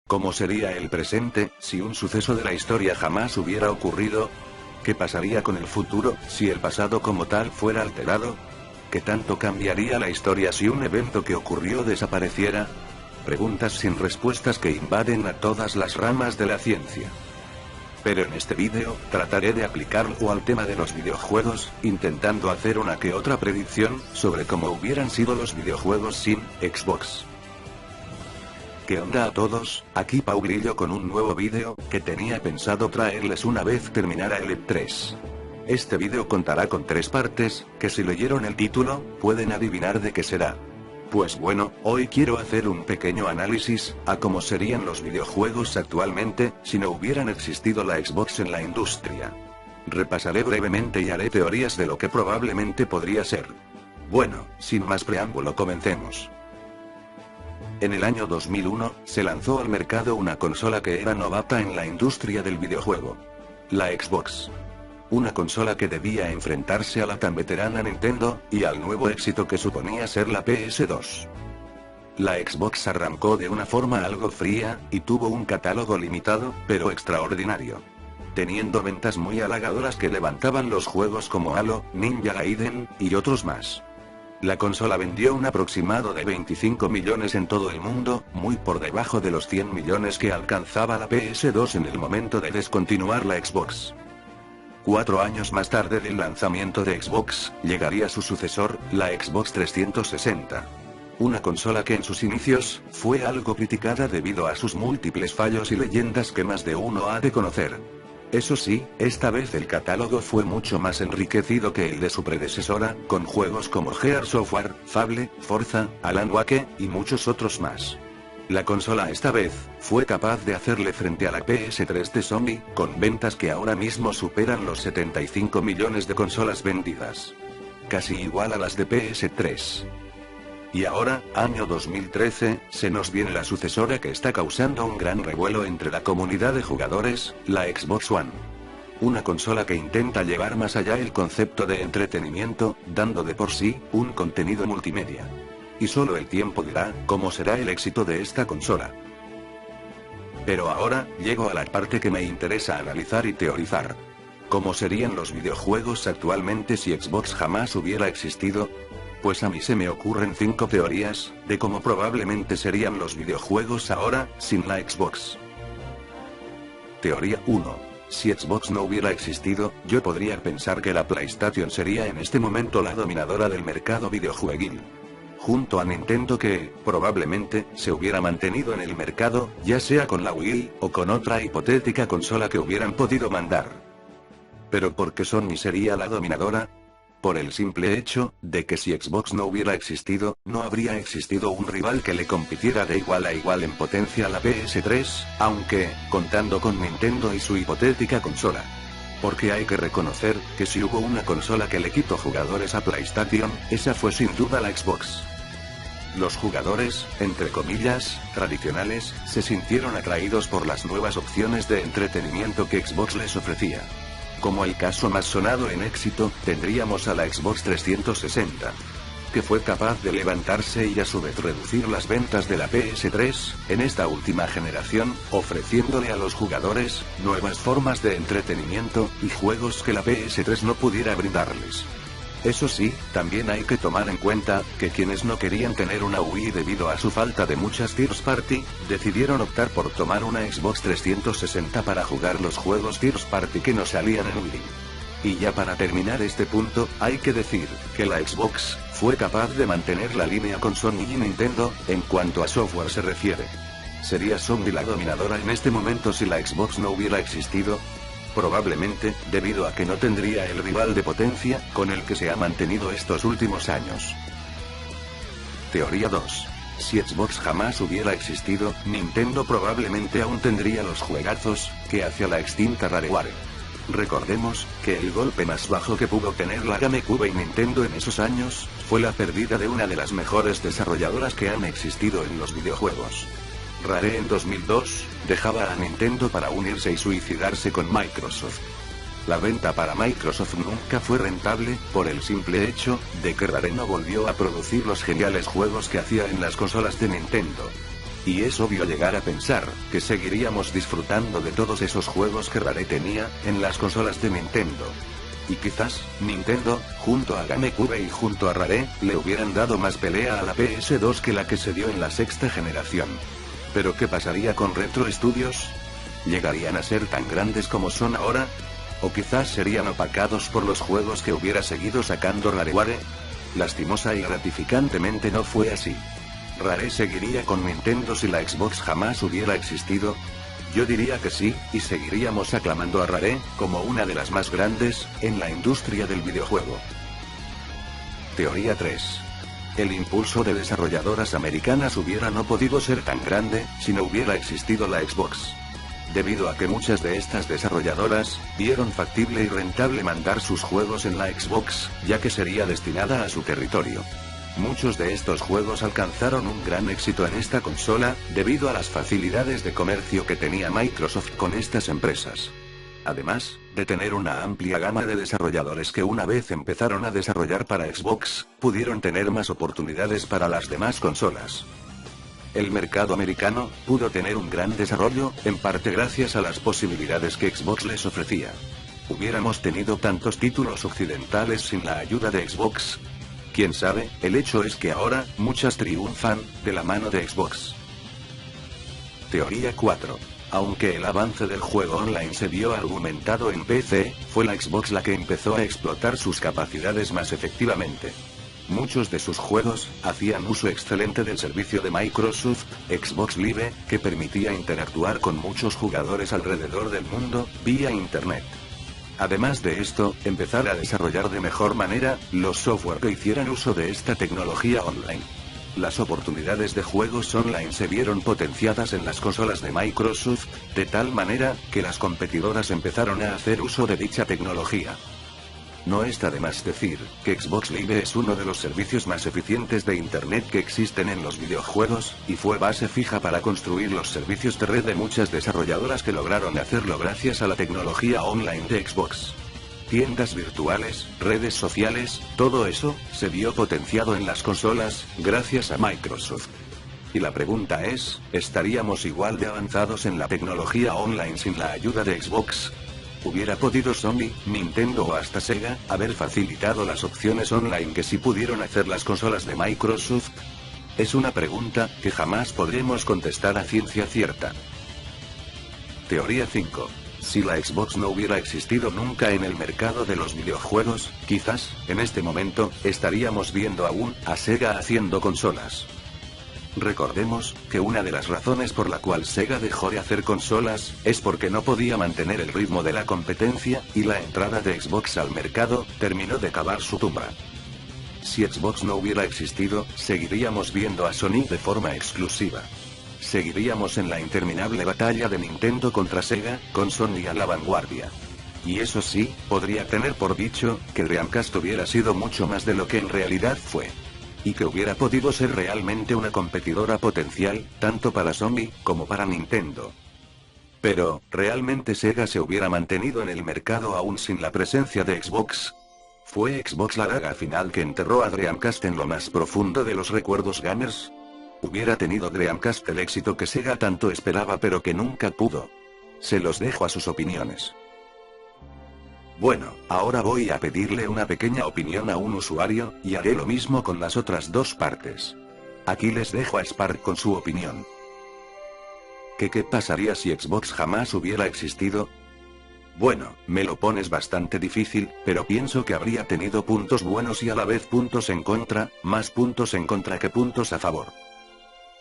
¿Cómo sería el presente, si un suceso de la historia jamás hubiera ocurrido? ¿Qué pasaría con el futuro, si el pasado como tal fuera alterado? ¿Qué tanto cambiaría la historia si un evento que ocurrió desapareciera? Preguntas sin respuestas que invaden a todas las ramas de la ciencia. Pero en este vídeo, trataré de aplicarlo al tema de los videojuegos, intentando hacer una que otra predicción, sobre cómo hubieran sido los videojuegos sin Xbox. ¿Qué onda a todos? Aquí Pau Grillo con un nuevo vídeo, que tenía pensado traerles una vez terminara el E3. Este vídeo contará con 3 partes, que si leyeron el título, pueden adivinar de qué será. Pues bueno, hoy quiero hacer un pequeño análisis, a cómo serían los videojuegos actualmente, si no hubieran existido la Xbox en la industria. Repasaré brevemente y haré teorías de lo que probablemente podría ser. Bueno, sin más preámbulo comencemos. En el año 2001, se lanzó al mercado una consola que era novata en la industria del videojuego. La Xbox. Una consola que debía enfrentarse a la tan veterana Nintendo, y al nuevo éxito que suponía ser la PS2. La Xbox arrancó de una forma algo fría, y tuvo un catálogo limitado, pero extraordinario. Teniendo ventas muy halagadoras que levantaban los juegos como Halo, Ninja Gaiden, y otros más. La consola vendió un aproximado de 25 millones en todo el mundo, muy por debajo de los 100 millones que alcanzaba la PS2 en el momento de descontinuar la Xbox. 4 años más tarde del lanzamiento de Xbox, llegaría su sucesor, la Xbox 360. Una consola que en sus inicios, fue algo criticada debido a sus múltiples fallos y leyendas que más de uno ha de conocer. Eso sí, esta vez el catálogo fue mucho más enriquecido que el de su predecesora, con juegos como Gears of War, Fable, Forza, Alan Wake, y muchos otros más. La consola esta vez, fue capaz de hacerle frente a la PS3 de Sony, con ventas que ahora mismo superan los 75 millones de consolas vendidas. Casi igual a las de PS3. Y ahora, año 2013, se nos viene la sucesora que está causando un gran revuelo entre la comunidad de jugadores, la Xbox One. Una consola que intenta llevar más allá el concepto de entretenimiento, dando de por sí, un contenido multimedia. Y solo el tiempo dirá, cómo será el éxito de esta consola. Pero ahora, llego a la parte que me interesa analizar y teorizar. ¿Cómo serían los videojuegos actualmente si Xbox jamás hubiera existido? Pues a mí se me ocurren 5 teorías, de cómo probablemente serían los videojuegos ahora, sin la Xbox. Teoría 1. Si Xbox no hubiera existido, yo podría pensar que la PlayStation sería en este momento la dominadora del mercado videojueguil. Junto a Nintendo que, probablemente, se hubiera mantenido en el mercado, ya sea con la Wii, o con otra hipotética consola que hubieran podido mandar. ¿Pero por qué Sony sería la dominadora? Por el simple hecho, de que si Xbox no hubiera existido, no habría existido un rival que le compitiera de igual a igual en potencia a la PS3, aunque, contando con Nintendo y su hipotética consola. Porque hay que reconocer, que si hubo una consola que le quitó jugadores a PlayStation, esa fue sin duda la Xbox. Los jugadores, entre comillas, tradicionales, se sintieron atraídos por las nuevas opciones de entretenimiento que Xbox les ofrecía. Como el caso más sonado en éxito, tendríamos a la Xbox 360. Que fue capaz de levantarse y a su vez reducir las ventas de la PS3, en esta última generación, ofreciéndole a los jugadores, nuevas formas de entretenimiento, y juegos que la PS3 no pudiera brindarles. Eso sí, también hay que tomar en cuenta, que quienes no querían tener una Wii debido a su falta de muchas Third Party, decidieron optar por tomar una Xbox 360 para jugar los juegos Third Party que no salían en Wii. Y ya para terminar este punto, hay que decir, que la Xbox, fue capaz de mantener la línea con Sony y Nintendo, en cuanto a software se refiere. ¿Sería Sony la dominadora en este momento si la Xbox no hubiera existido? Probablemente, debido a que no tendría el rival de potencia, con el que se ha mantenido estos últimos años. Teoría 2. Si Xbox jamás hubiera existido, Nintendo probablemente aún tendría los juegazos, que hacia la extinta Rareware. Recordemos, que el golpe más bajo que pudo tener la GameCube y Nintendo en esos años, fue la pérdida de una de las mejores desarrolladoras que han existido en los videojuegos. Rare en 2002, dejaba a Nintendo para unirse y suicidarse con Microsoft. La venta para Microsoft nunca fue rentable, por el simple hecho, de que Rare no volvió a producir los geniales juegos que hacía en las consolas de Nintendo. Y es obvio llegar a pensar que seguiríamos disfrutando de todos esos juegos que Rare tenía en las consolas de Nintendo. Y quizás, Nintendo, junto a GameCube y junto a Rare, le hubieran dado más pelea a la PS2 que la que se dio en la sexta generación. Pero ¿qué pasaría con Retro Studios? ¿Llegarían a ser tan grandes como son ahora? ¿O quizás serían opacados por los juegos que hubiera seguido sacando Rareware? Lastimosa y gratificantemente no fue así. ¿Rare seguiría con Nintendo si la Xbox jamás hubiera existido? Yo diría que sí, y seguiríamos aclamando a Rare como una de las más grandes en la industria del videojuego. Teoría 3. El impulso de desarrolladoras americanas hubiera no podido ser tan grande si no hubiera existido la Xbox. Debido a que muchas de estas desarrolladoras vieron factible y rentable mandar sus juegos en la Xbox, ya que sería destinada a su territorio. Muchos de estos juegos alcanzaron un gran éxito en esta consola, debido a las facilidades de comercio que tenía Microsoft con estas empresas. Además de tener una amplia gama de desarrolladores que una vez empezaron a desarrollar para Xbox, pudieron tener más oportunidades para las demás consolas. El mercado americano pudo tener un gran desarrollo, en parte gracias a las posibilidades que Xbox les ofrecía. ¿Hubiéramos tenido tantos títulos occidentales sin la ayuda de Xbox? Quién sabe, el hecho es que ahora, muchas triunfan, de la mano de Xbox. Teoría 4. Aunque el avance del juego online se vio argumentado en PC, fue la Xbox la que empezó a explotar sus capacidades más efectivamente. Muchos de sus juegos hacían uso excelente del servicio de Microsoft, Xbox Live, que permitía interactuar con muchos jugadores alrededor del mundo, vía Internet. Además de esto, empezar a desarrollar de mejor manera los software que hicieran uso de esta tecnología online. Las oportunidades de juegos online se vieron potenciadas en las consolas de Microsoft, de tal manera que las competidoras empezaron a hacer uso de dicha tecnología. No está de más decir que Xbox Live es uno de los servicios más eficientes de Internet que existen en los videojuegos, y fue base fija para construir los servicios de red de muchas desarrolladoras que lograron hacerlo gracias a la tecnología online de Xbox. Tiendas virtuales, redes sociales, todo eso se vio potenciado en las consolas, gracias a Microsoft. Y la pregunta es, ¿estaríamos igual de avanzados en la tecnología online sin la ayuda de Xbox? ¿Hubiera podido Sony, Nintendo o hasta Sega haber facilitado las opciones online que sí pudieron hacer las consolas de Microsoft? Es una pregunta que jamás podremos contestar a ciencia cierta. Teoría 5. Si la Xbox no hubiera existido nunca en el mercado de los videojuegos, quizás, en este momento, estaríamos viendo aún a Sega haciendo consolas. Recordemos que una de las razones por la cual Sega dejó de hacer consolas es porque no podía mantener el ritmo de la competencia, y la entrada de Xbox al mercado terminó de cavar su tumba. Si Xbox no hubiera existido, seguiríamos viendo a Sony de forma exclusiva. Seguiríamos en la interminable batalla de Nintendo contra Sega, con Sony a la vanguardia. Y eso sí, podría tener por dicho que Dreamcast hubiera sido mucho más de lo que en realidad fue. Y que hubiera podido ser realmente una competidora potencial, tanto para Sony, como para Nintendo. Pero, ¿realmente Sega se hubiera mantenido en el mercado aún sin la presencia de Xbox? ¿Fue Xbox la daga final que enterró a Dreamcast en lo más profundo de los recuerdos gamers? ¿Hubiera tenido Dreamcast el éxito que Sega tanto esperaba pero que nunca pudo? Se los dejo a sus opiniones. Bueno, ahora voy a pedirle una pequeña opinión a un usuario, y haré lo mismo con las otras dos partes. Aquí les dejo a Spark con su opinión. ¿Qué pasaría si Xbox jamás hubiera existido? Bueno, me lo pones bastante difícil, pero pienso que habría tenido puntos buenos y a la vez puntos en contra, más puntos en contra que puntos a favor.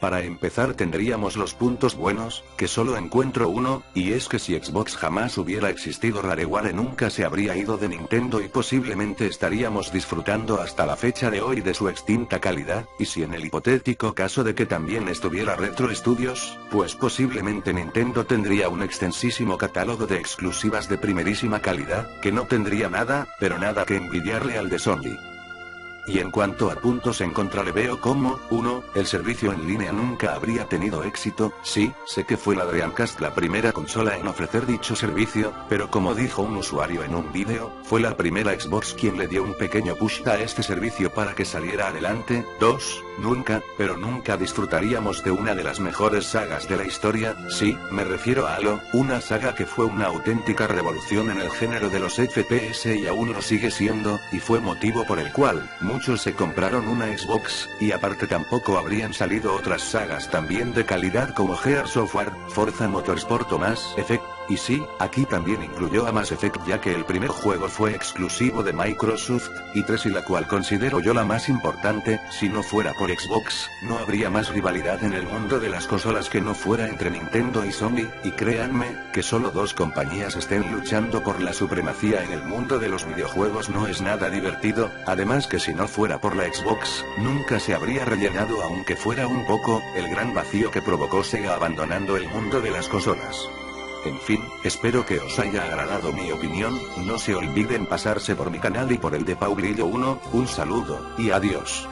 Para empezar tendríamos los puntos buenos, que solo encuentro uno, y es que si Xbox jamás hubiera existido Rareware nunca se habría ido de Nintendo y posiblemente estaríamos disfrutando hasta la fecha de hoy de su extinta calidad, y si en el hipotético caso de que también estuviera Retro Studios, pues posiblemente Nintendo tendría un extensísimo catálogo de exclusivas de primerísima calidad, que no tendría nada, pero nada que envidiarle al de Sony. Y en cuanto a puntos en contra le veo como, 1, el servicio en línea nunca habría tenido éxito. Sí, sé que fue la Dreamcast la primera consola en ofrecer dicho servicio, pero como dijo un usuario en un vídeo, fue la primera Xbox quien le dio un pequeño push a este servicio para que saliera adelante. 2, Nunca, pero nunca disfrutaríamos de una de las mejores sagas de la historia, sí, me refiero a Halo, una saga que fue una auténtica revolución en el género de los FPS y aún lo sigue siendo, y fue motivo por el cual muchos se compraron una Xbox, y aparte tampoco habrían salido otras sagas también de calidad como Gears of War, Forza Motorsport o Mass Effect. Y sí, aquí también incluyó a Mass Effect ya que el primer juego fue exclusivo de Microsoft, y 3 y la cual considero yo la más importante. Si no fuera por Xbox, no habría más rivalidad en el mundo de las consolas que no fuera entre Nintendo y Sony, y créanme, que solo dos compañías estén luchando por la supremacía en el mundo de los videojuegos no es nada divertido, además que si no fuera por la Xbox, nunca se habría rellenado aunque fuera un poco, el gran vacío que provocó Sega abandonando el mundo de las consolas. En fin, espero que os haya agradado mi opinión, no se olviden pasarse por mi canal y por el de Pau Grillo 1, un saludo, y adiós.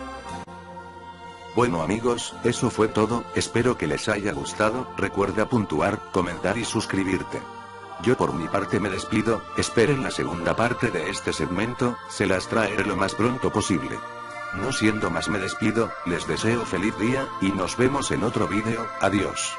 Bueno amigos, eso fue todo, espero que les haya gustado, recuerda puntuar, comentar y suscribirte. Yo por mi parte me despido, esperen la segunda parte de este segmento, se las traeré lo más pronto posible. No siendo más me despido, les deseo feliz día, y nos vemos en otro vídeo, adiós.